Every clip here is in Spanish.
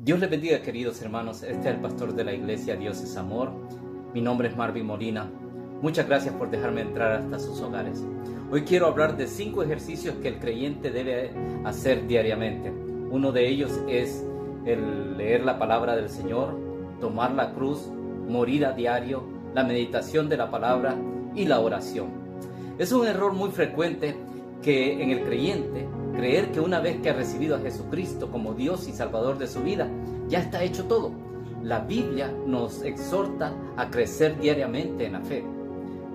Dios les bendiga, queridos hermanos. Este es el pastor de la iglesia Dios es Amor. Mi nombre es Marvin Molina. Muchas gracias por dejarme entrar hasta sus hogares. Hoy quiero hablar de 5 ejercicios que el creyente debe hacer diariamente. Uno de ellos es el leer la palabra del Señor, tomar la cruz, morir a diario, la meditación de la palabra y la oración. Es un error muy frecuente que en el creyente creer que una vez que ha recibido a Jesucristo como Dios y Salvador de su vida, ya está hecho todo. La Biblia nos exhorta a crecer diariamente en la fe.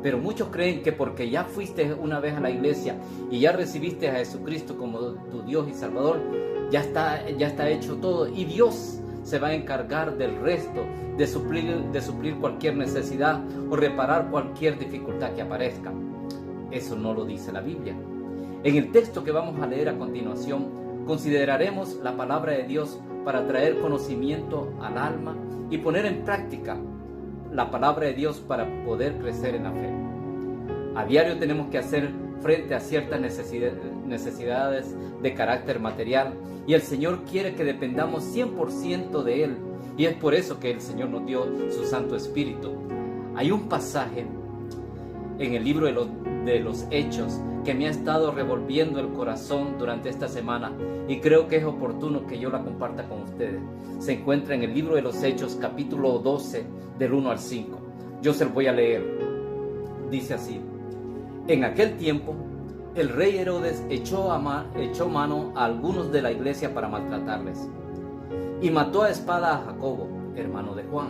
Pero muchos creen que porque ya fuiste una vez a la iglesia y ya recibiste a Jesucristo como tu Dios y Salvador, ya está hecho todo y Dios se va a encargar del resto, de suplir cualquier necesidad o reparar cualquier dificultad que aparezca. Eso no lo dice la Biblia. En el texto que vamos a leer a continuación, consideraremos la palabra de Dios para traer conocimiento al alma y poner en práctica la palabra de Dios para poder crecer en la fe. A diario tenemos que hacer frente a ciertas necesidades de carácter material y el Señor quiere que dependamos 100% de Él, y es por eso que el Señor nos dio su Santo Espíritu. Hay un pasaje en el libro de los Hechos que me ha estado revolviendo el corazón durante esta semana y creo que es oportuno que yo la comparta con ustedes. Se encuentra en el libro de los Hechos, capítulo 12, del 1 al 5. Yo se lo voy a leer. Dice así: En aquel tiempo, el rey Herodes echó mano a algunos de la iglesia para maltratarles, y mató a espada a Jacobo, hermano de Juan.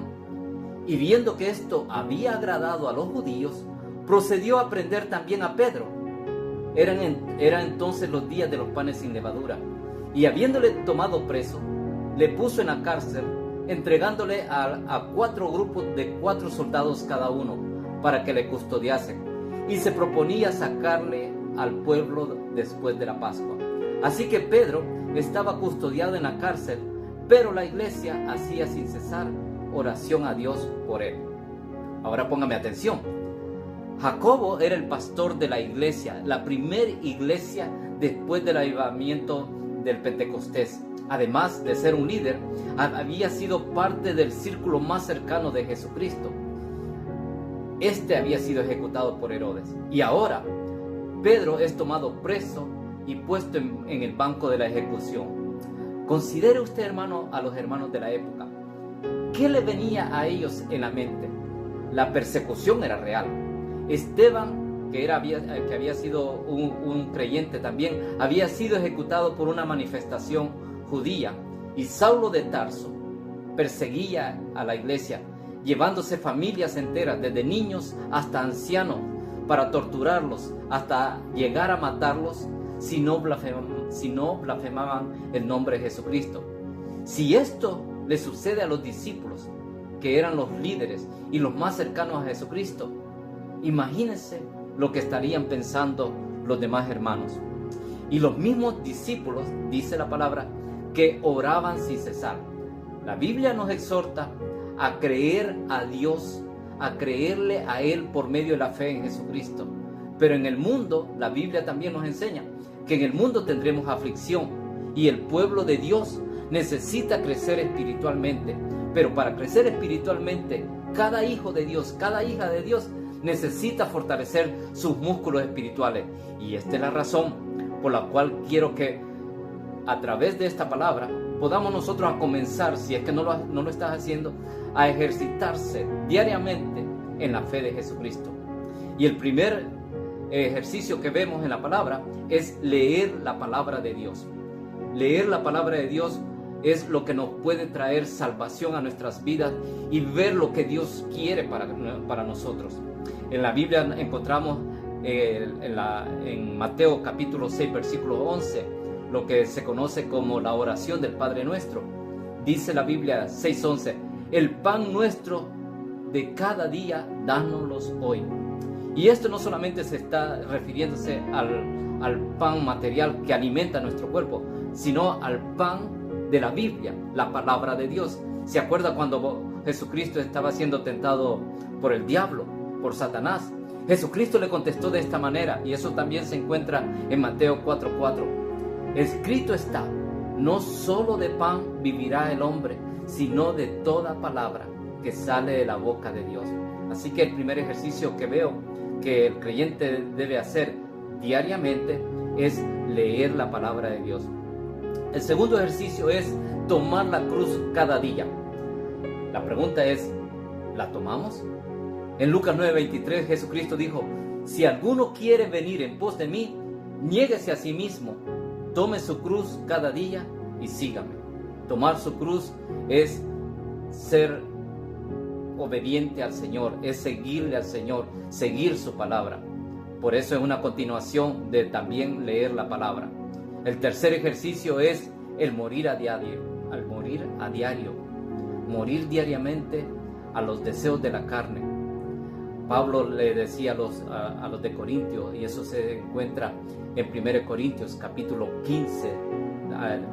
Y viendo que esto había agradado a los judíos, procedió a prender también a Pedro. Eran entonces los días de los panes sin levadura, y habiéndole tomado preso, le puso en la cárcel, entregándole a 4 grupos de 4 soldados cada uno, para que le custodiasen, y se proponía sacarle al pueblo después de la Pascua. Así que Pedro estaba custodiado en la cárcel, pero la iglesia hacía sin cesar oración a Dios por él. Ahora póngame atención. Jacobo era el pastor de la iglesia, la primera iglesia después del avivamiento del Pentecostés. Además de ser un líder, había sido parte del círculo más cercano de Jesucristo. Este había sido ejecutado por Herodes. Y ahora, Pedro es tomado preso y puesto en el banco de la ejecución. Considere usted, hermano, a los hermanos de la época. ¿Qué le venía a ellos en la mente? La persecución era real. Esteban, que había sido un creyente también, había sido ejecutado por una manifestación judía, y Saulo de Tarso perseguía a la iglesia, llevándose familias enteras, desde niños hasta ancianos, para torturarlos, hasta llegar a matarlos si no blasfemaban el nombre de Jesucristo. Si esto le sucede a los discípulos, que eran los líderes y los más cercanos a Jesucristo, imagínense lo que estarían pensando los demás hermanos. Y los mismos discípulos, dice la palabra, que oraban sin cesar. La Biblia nos exhorta a creer a Dios, a creerle a Él por medio de la fe en Jesucristo. Pero en el mundo, la Biblia también nos enseña que en el mundo tendremos aflicción, y el pueblo de Dios necesita crecer espiritualmente. Pero para crecer espiritualmente, cada hijo de Dios, cada hija de Dios necesita fortalecer sus músculos espirituales. Y esta es la razón por la cual quiero que a través de esta palabra podamos nosotros a comenzar, si es que no lo estás haciendo, a ejercitarse diariamente en la fe de Jesucristo. Y el primer ejercicio que vemos en la palabra es leer la palabra de Dios. Leer la palabra de Dios es lo que nos puede traer salvación a nuestras vidas y ver lo que Dios quiere para nosotros. En la Biblia encontramos en Mateo capítulo 6 versículo 11 lo que se conoce como la oración del Padre Nuestro. Dice la Biblia 6:11: el pan nuestro de cada día, dánoslo hoy. Y esto no solamente se está refiriéndose al pan material que alimenta nuestro cuerpo, sino al pan de la Biblia, la palabra de Dios. ¿Se acuerda cuando Jesucristo estaba siendo tentado por el diablo, por Satanás? Jesucristo le contestó de esta manera, y eso también se encuentra en Mateo 4:4. Escrito está: no solo de pan vivirá el hombre, sino de toda palabra que sale de la boca de Dios. Así que el primer ejercicio que veo que el creyente debe hacer diariamente es leer la palabra de Dios. El segundo ejercicio es tomar la cruz cada día. La pregunta es, ¿la tomamos? En Lucas 9:23 Jesucristo dijo: si alguno quiere venir en pos de mí, niéguese a sí mismo, tome su cruz cada día y sígame. Tomar su cruz es ser obediente al Señor, es seguirle al Señor, seguir su palabra. Por eso es una continuación de también leer la palabra. El tercer ejercicio es el morir a diario. Al morir a diario, morir diariamente a los deseos de la carne. Pablo le decía a los de Corintios, y eso se encuentra en 1 Corintios capítulo 15,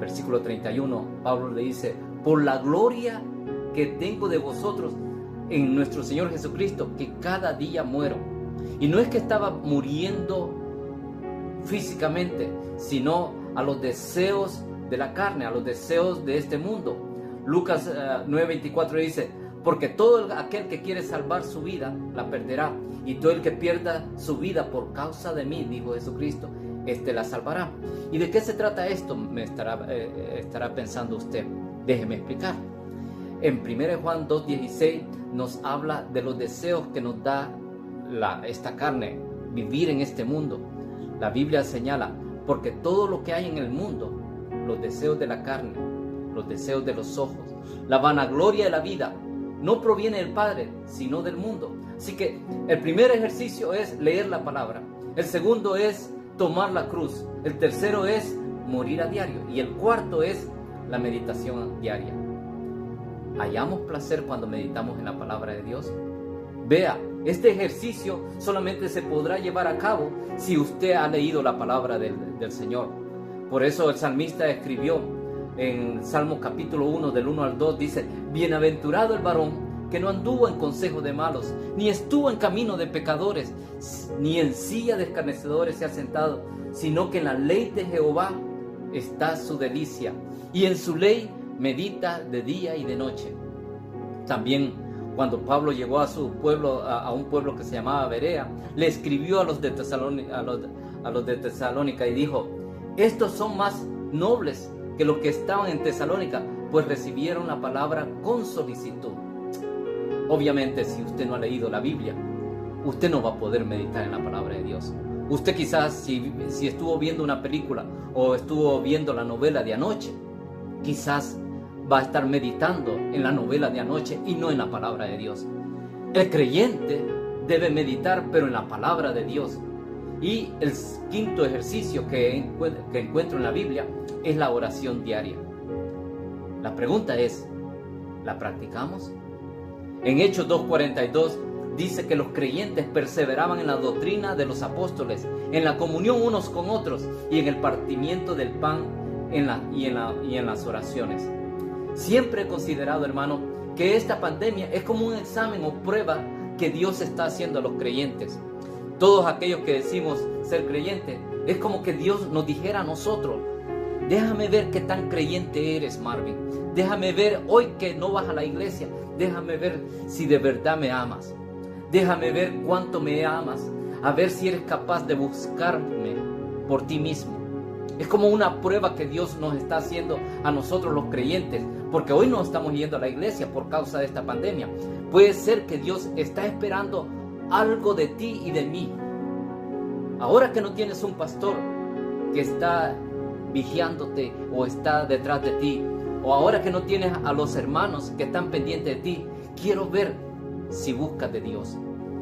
versículo 31. Pablo le dice: por la gloria que tengo de vosotros en nuestro Señor Jesucristo, que cada día muero. Y no es que estaba muriendo físicamente, sino a los deseos de la carne, a los deseos de este mundo. Lucas 9:24 dice: porque todo aquel que quiere salvar su vida la perderá, y todo el que pierda su vida por causa de mí, dijo Jesucristo, la salvará. ¿Y de qué se trata esto? Me estará pensando usted. Déjeme explicar. En 1 Juan 2:16 nos habla de los deseos que nos da esta carne, vivir en este mundo. La Biblia señala: porque todo lo que hay en el mundo, los deseos de la carne, los deseos de los ojos, la vanagloria de la vida, no proviene del Padre, sino del mundo. Así que el primer ejercicio es leer la palabra. El segundo es tomar la cruz. El tercero es morir a diario. Y el cuarto es la meditación diaria. ¿Hallamos placer cuando meditamos en la palabra de Dios? Vea, este ejercicio solamente se podrá llevar a cabo si usted ha leído la palabra del Señor. Por eso el salmista escribió en Salmo capítulo 1, del 1 al 2, dice: bienaventurado el varón que no anduvo en consejo de malos, ni estuvo en camino de pecadores, ni en silla de escarnecedores se ha sentado, sino que en la ley de Jehová está su delicia, y en su ley medita de día y de noche. También cuando Pablo llegó a su pueblo, a un pueblo que se llamaba Berea, le escribió a los de Tesalónica y dijo: estos son más nobles que los que estaban en Tesalónica, pues recibieron la palabra con solicitud. Obviamente, si usted no ha leído la Biblia, usted no va a poder meditar en la palabra de Dios. Usted quizás, si estuvo viendo una película o estuvo viendo la novela de anoche, quizás va a estar meditando en la novela de anoche y no en la palabra de Dios. El creyente debe meditar, pero en la palabra de Dios. Y el quinto ejercicio que encuentro en la Biblia es la oración diaria. La pregunta es, ¿la practicamos? En Hechos 2:42 dice que los creyentes perseveraban en la doctrina de los apóstoles, en la comunión unos con otros y en el partimiento del pan y en las oraciones. Siempre he considerado, hermano, que esta pandemia es como un examen o prueba que Dios está haciendo a los creyentes. Todos aquellos que decimos ser creyentes, es como que Dios nos dijera a nosotros: déjame ver qué tan creyente eres, Marvin. Déjame ver hoy que no vas a la iglesia. Déjame ver si de verdad me amas. Déjame ver cuánto me amas. A ver si eres capaz de buscarme por ti mismo. Es como una prueba que Dios nos está haciendo a nosotros los creyentes, porque hoy no estamos yendo a la iglesia por causa de esta pandemia. Puede ser que Dios está esperando algo de ti y de mí. Ahora que no tienes un pastor que está vigiándote o está detrás de ti, o ahora que no tienes a los hermanos que están pendientes de ti, quiero ver si buscas de Dios.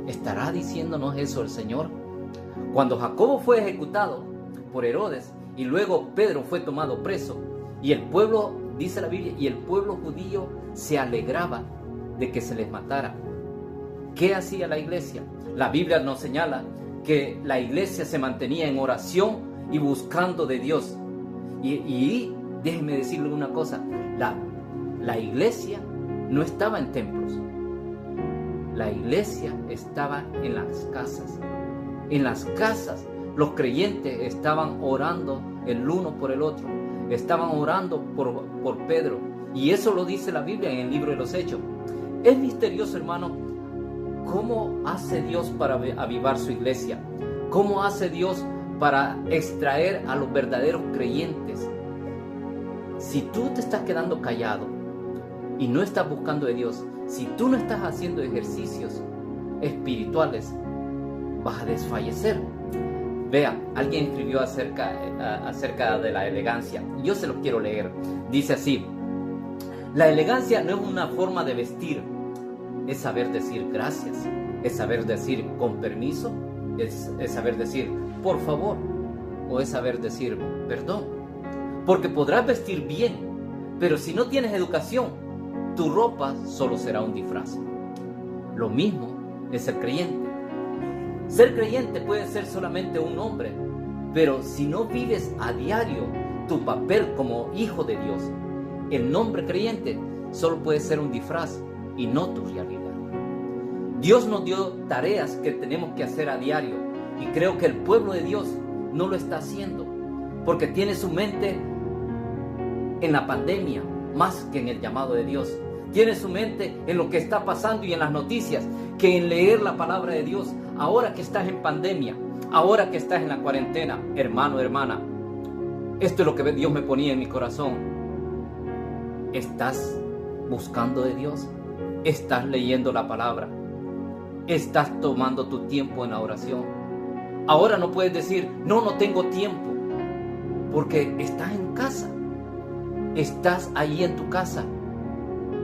¿Estará diciéndonos eso el Señor? Cuando Jacobo fue ejecutado por Herodes y luego Pedro fue tomado preso, y el pueblo, dice la Biblia, y el pueblo judío se alegraba de que se les matara. ¿Qué hacía la iglesia? La Biblia nos señala que la iglesia se mantenía en oración y buscando de Dios. Y déjeme decirle una cosa, la iglesia no estaba en templos. La iglesia estaba en las casas. En las casas los creyentes estaban orando el uno por el otro. estaban orando por Pedro. Y eso lo dice la Biblia en el libro de los Hechos. Es misterioso, hermano, cómo hace Dios para avivar su iglesia. Cómo hace Dios para extraer a los verdaderos creyentes. Si tú te estás quedando callado y no estás buscando de Dios, si tú no estás haciendo ejercicios espirituales, vas a desfallecer. Vea, alguien escribió acerca de la elegancia. Yo se lo quiero leer. Dice así: la elegancia no es una forma de vestir, es saber decir gracias, es saber decir con permiso, es saber decir por favor, o es saber decir perdón. Porque podrás vestir bien, pero si no tienes educación, tu ropa solo será un disfraz. Lo mismo es ser creyente. Ser creyente puede ser solamente un nombre, pero si no vives a diario tu papel como hijo de Dios, el nombre creyente solo puede ser un disfraz y no tu realidad. Dios nos dio tareas que tenemos que hacer a diario, y creo que el pueblo de Dios no lo está haciendo, porque tiene su mente en la pandemia más que en el llamado de Dios. Tiene su mente en lo que está pasando y en las noticias, que en leer la palabra de Dios. Ahora que estás en pandemia, ahora que estás en la cuarentena, hermano, hermana, esto es lo que Dios me ponía en mi corazón. ¿Estás buscando de Dios? ¿Estás leyendo la palabra? ¿Estás tomando tu tiempo en la oración? Ahora no puedes decir, no tengo tiempo, porque estás en casa. Estás ahí en tu casa.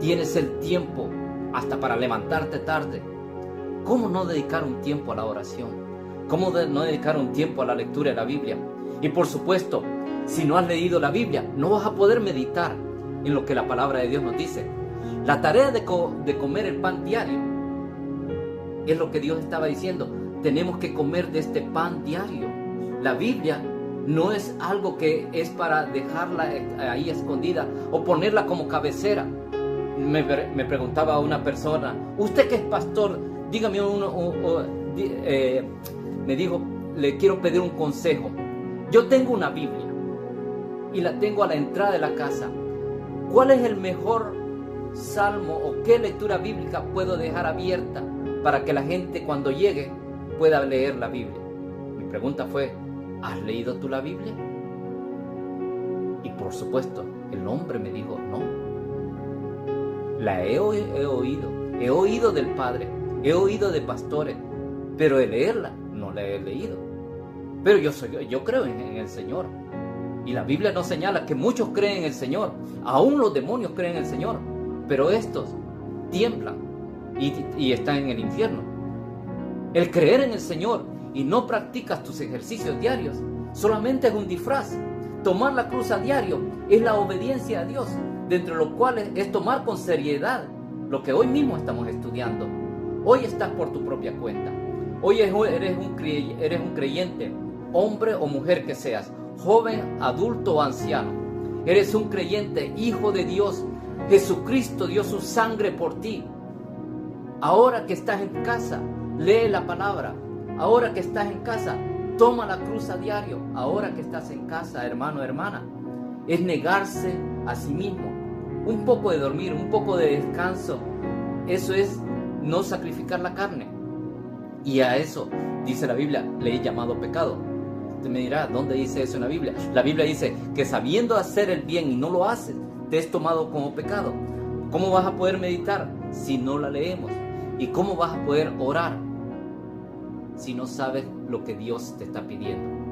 Tienes el tiempo hasta para levantarte tarde. ¿Cómo no dedicar un tiempo a la oración? ¿Cómo no dedicar un tiempo a la lectura de la Biblia? Y por supuesto, si no has leído la Biblia, no vas a poder meditar en lo que la palabra de Dios nos dice. La tarea de comer el pan diario es lo que Dios estaba diciendo. Tenemos que comer de este pan diario. La Biblia no es algo que es para dejarla ahí escondida o ponerla como cabecera. Me preguntaba una persona, ¿usted que es pastor? Dígame me dijo, le quiero pedir un consejo. Yo tengo una Biblia y la tengo a la entrada de la casa. ¿Cuál es el mejor salmo o qué lectura bíblica puedo dejar abierta para que la gente cuando llegue pueda leer la Biblia? Mi pregunta fue, ¿has leído tú la Biblia? Y por supuesto, el hombre me dijo, no. La he oído del Padre, he oído de pastores, pero de leerla no la he leído. Pero yo creo en el Señor. Y la Biblia nos señala que muchos creen en el Señor, aún los demonios creen en el Señor, pero estos tiemblan y están en el infierno. El creer en el Señor y no practicas tus ejercicios diarios solamente es un disfraz. Tomar la cruz a diario es la obediencia a Dios, dentro de lo cual es tomar con seriedad lo que hoy mismo estamos estudiando. Hoy estás por tu propia cuenta. Hoy eres un creyente, hombre o mujer que seas, joven, adulto o anciano. Eres un creyente, hijo de Dios. Jesucristo dio su sangre por ti. Ahora que estás en casa, lee la palabra. Ahora que estás en casa, toma la cruz a diario. Ahora que estás en casa, hermano, hermana, es negarse a sí mismo. Un poco de dormir, un poco de descanso. Eso es no sacrificar la carne. Y a eso, dice la Biblia, le he llamado pecado. Usted me dirá, ¿dónde dice eso en la Biblia? La Biblia dice que sabiendo hacer el bien y no lo haces, te es tomado como pecado. ¿Cómo vas a poder meditar si no la leemos? ¿Y cómo vas a poder orar si no sabes lo que Dios te está pidiendo?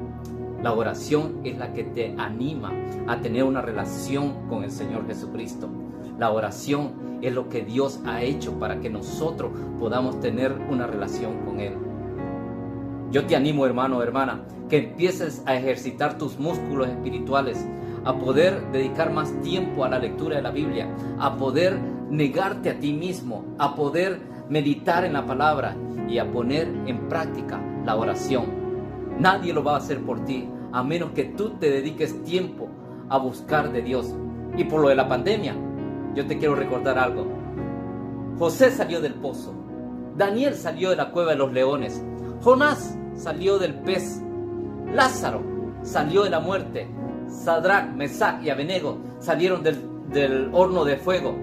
La oración es la que te anima a tener una relación con el Señor Jesucristo. La oración es lo que Dios ha hecho para que nosotros podamos tener una relación con Él. Yo te animo, hermano, hermana, que empieces a ejercitar tus músculos espirituales, a poder dedicar más tiempo a la lectura de la Biblia, a poder negarte a ti mismo, a poder meditar en la palabra y a poner en práctica la oración. Nadie lo va a hacer por ti, a menos que tú te dediques tiempo a buscar de Dios. Y por lo de la pandemia, yo te quiero recordar algo. José salió del pozo, Daniel salió de la cueva de los leones, Jonás salió del pez, Lázaro salió de la muerte, Sadrach, Mesach y Abednego salieron del horno de fuego.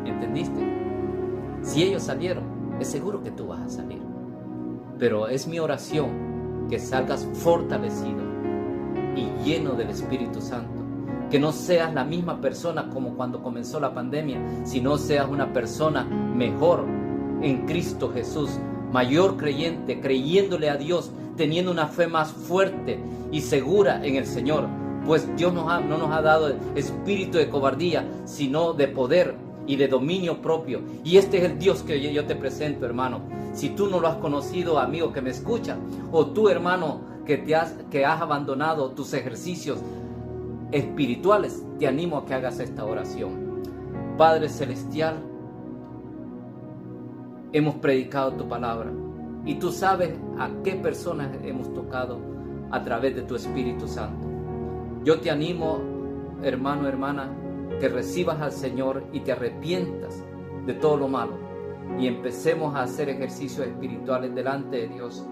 ¿Entendiste? Si ellos salieron, es seguro que tú vas a salir. Pero es mi oración que salgas fortalecido y lleno del Espíritu Santo. Que no seas la misma persona como cuando comenzó la pandemia, sino seas una persona mejor en Cristo Jesús, mayor creyente, creyéndole a Dios, teniendo una fe más fuerte y segura en el Señor. Pues Dios no nos ha dado espíritu de cobardía, sino de poder y de dominio propio. Y este es el Dios que yo te presento, hermano. Si tú no lo has conocido, amigo que me escucha, o tú, hermano, que has abandonado tus ejercicios espirituales, te animo a que hagas esta oración. Padre Celestial, hemos predicado tu palabra y tú sabes a qué personas hemos tocado a través de tu Espíritu Santo. Yo te animo, hermano, hermana, que recibas al Señor y te arrepientas de todo lo malo y empecemos a hacer ejercicios espirituales delante de Dios,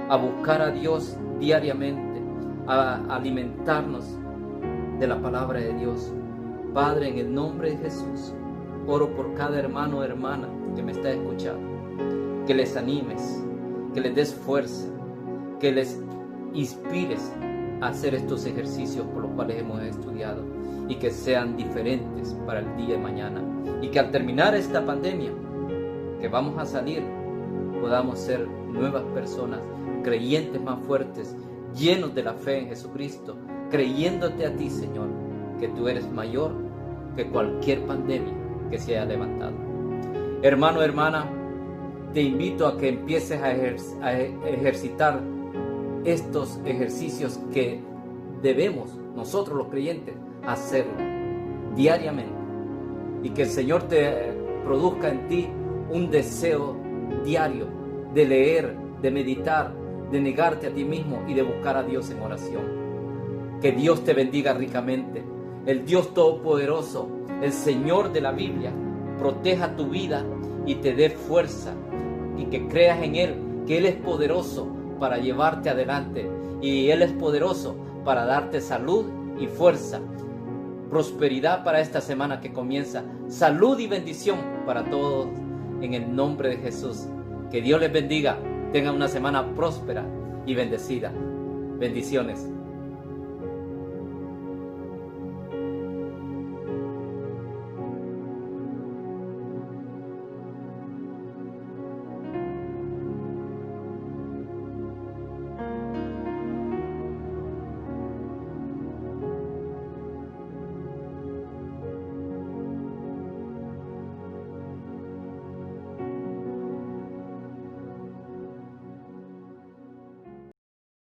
a buscar a Dios diariamente, a alimentarnos de la palabra de Dios. Padre, en el nombre de Jesús, oro por cada hermano o hermana que me está escuchando, que les animes, que les des fuerza, que les inspires a hacer estos ejercicios por los cuales hemos estudiado y que sean diferentes para el día de mañana, y que al terminar esta pandemia que vamos a salir, podamos ser nuevas personas, creyentes más fuertes, llenos de la fe en Jesucristo, creyéndote a ti, Señor, que tú eres mayor que cualquier pandemia que se haya levantado. Hermano, hermana, te invito a que empieces a ejercitar estos ejercicios que debemos, nosotros los creyentes, hacerlo diariamente, y que el Señor te produzca en ti un deseo diario de leer, de meditar, de negarte a ti mismo y de buscar a Dios en oración. Que Dios te bendiga ricamente. El Dios Todopoderoso, el Señor de la Biblia, proteja tu vida y te dé fuerza, y que creas en Él, que Él es poderoso para llevarte adelante, y Él es poderoso para darte salud y fuerza, prosperidad para esta semana que comienza, salud y bendición para todos en el nombre de Jesús. Que Dios les bendiga, tengan una semana próspera y bendecida. Bendiciones.